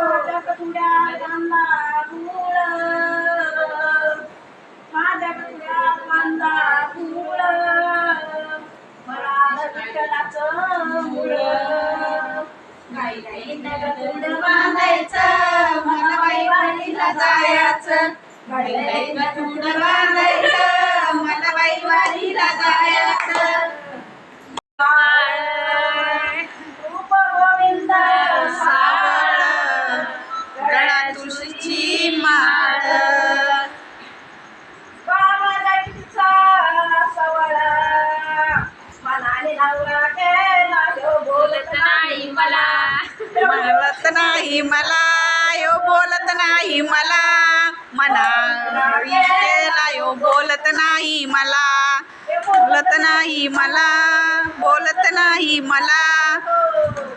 माझ्या कचुड्यात कांदा गुळ, माझ्या कचुड्यात कांदा गुळ, मला विठ्ठलाचं मूळ. गाई गाईनं गचुड बांधायचं, मला बाई वारीला जायचं. गाई गाईनं गचुड बांधायचं, मला बाई वारीला जायचं. रूप गोविंद सावळ, गळ्यात तुळशीची माळ, बाबा जायचा सवळ, मनाने नवरा केला ह्यो बोलत नाही मला, बोलत नाही मला, यो बोलत नाही मला, मना केला यो बोलत नाही मला, बोलत नाही मला, बोलत नाही मला.